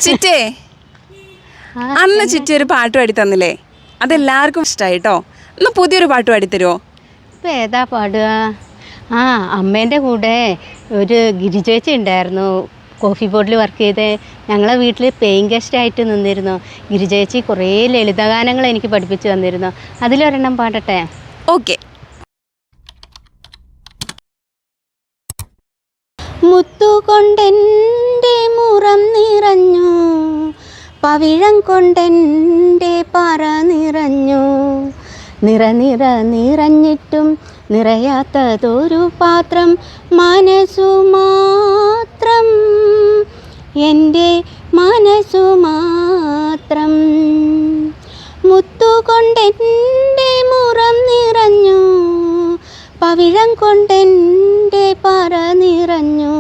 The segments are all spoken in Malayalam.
ചിറ്റേ, അന്ന് ചിറ്റ ഒരു പാട്ട് പാടി തന്നില്ലേ? അതെല്ലാവർക്കും ഇഷ്ടമായി കേട്ടോ. ഒന്ന് പുതിയൊരു പാട്ട് പാടിത്തരുമോ? ഇപ്പം ഏതാ പാടുക? അമ്മേൻ്റെ കൂടെ ഒരു ഗിരിജേച്ചി ഉണ്ടായിരുന്നു, കോഫി ബോർഡിൽ വർക്ക് ചെയ്ത് ഞങ്ങളെ വീട്ടിൽ പേയിങ് ഗസ്റ്റായിട്ട് നിന്നിരുന്നു. ഗിരിജേച്ചി കുറേ ലളിതഗാനങ്ങൾ എനിക്ക് പഠിപ്പിച്ചു തന്നിരുന്നു. അതിലൊരെണ്ണം പാടട്ടെ? ഓക്കെ. മുത്തുകൊണ്ടെൻ്റെ മുറം നിറഞ്ഞു, പവിഴം കൊണ്ടെൻ്റെ പറ നിറഞ്ഞു, നിറഞ്ഞിട്ടും നിറയാത്തതൊരു പാത്രം മനസ്സു മാത്രം, എൻ്റെ മനസ്സു മാത്രം. മുത്തുകൊണ്ടെൻ്റെ മുറം നിറഞ്ഞു, പവിഴം കൊണ്ടെൻ്റെ പറ നിറഞ്ഞു,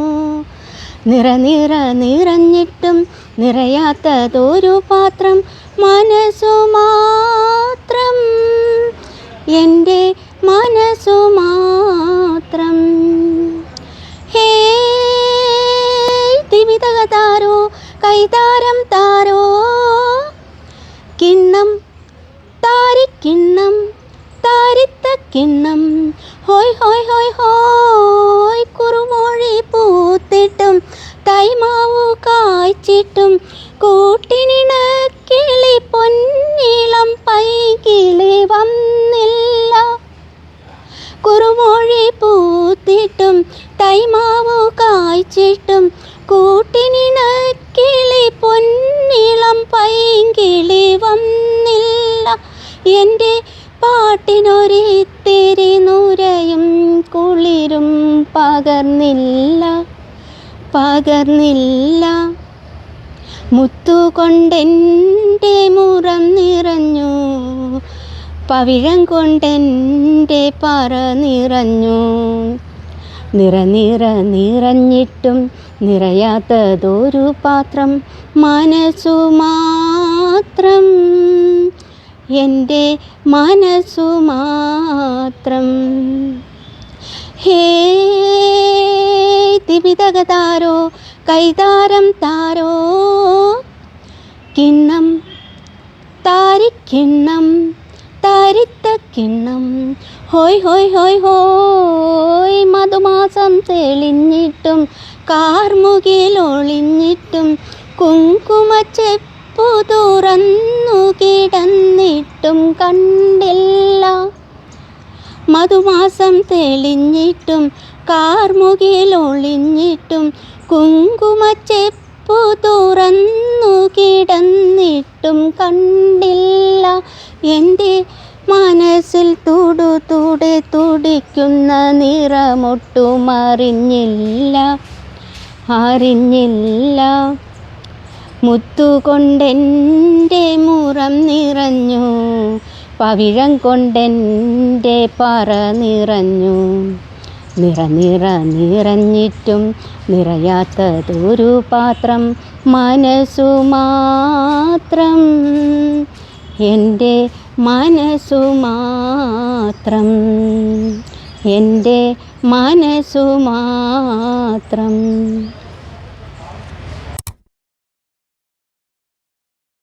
നിറഞ്ഞിട്ടും നിറയാത്തതൊരു പാത്രം മനസ്സു മാത്രം, എൻ്റെ മനസ്സു മാത്രം. ഹേ ദിവിതക താരോ കൈതാരം താരോ, കിണ്ണം താരിക്കിണ്ണം താരിത്തക്കിണ്ണം, ഹോയ് ഹോയ് ഹോയ് ഹോയ്. കുറുമൊഴി പൂത്തിട്ടും തൈമാവു കായ്ച്ചിട്ടും കൂട്ടിനിണക്കിളി പൊന്നിളം പൈകിളി വന്നില്ല. കുറുമൊഴി പൂത്തിട്ടും തൈമാവു കായ്ച്ചിട്ടും കൂട്ടിനിണക്കിളി പൊന്നിളം പൈകിളി വന്നില്ല. എൻ്റെ പാട്ടിനൊരിത്തിരി നുരയും കുളിരും പകർന്നില്ല. മുത്തുകൊണ്ടെൻ്റെ മുറം നിറഞ്ഞു, പവിഴം കൊണ്ടെൻ്റെ പറ നിറഞ്ഞു, നിറഞ്ഞിട്ടും നിറയാത്തതൊരു പാത്രം മനസ്സു മാത്രം, എൻ്റെ മനസ്സു മാത്രം. ഹേ ദിവിതക താരോ കൈതാരം താരോ, കിണ്ണം താരിക്കിണ്ണം താരിത്തക്കിണ്ണം, ഹോയ് ഹോയ് ഹോയ് ഹോയ്. മധുമാസം തെളിഞ്ഞിട്ടും കാർമുകിലൊളിഞ്ഞിട്ടും കുങ്കുമച്ചെപ്പു തുറന്നു കിടന്നിട്ടും കണ്ടില്ല. മധുമാസം തെളിഞ്ഞിട്ടും കാർമുകിലൊളിഞ്ഞിട്ടും കുങ്കുമച്ചെപ്പു തുറന്നു കിടന്നിട്ടും കണ്ടില്ല. എൻ്റെ മനസ്സിൽ തുടിക്കുന്ന നിറമൊട്ടും അറിഞ്ഞില്ല. മുത്തുകൊണ്ടെൻ്റെ മുറം നിറഞ്ഞു, പവിഴം കൊണ്ടെൻ്റെ പറ നിറഞ്ഞു, നിറഞ്ഞിട്ടും നിറയാത്തതൊരു പാത്രം മനസ്സു മാത്രം, എൻ്റെ മനസ്സു മാത്രം, എൻ്റെ മനസ്സു മാത്രം.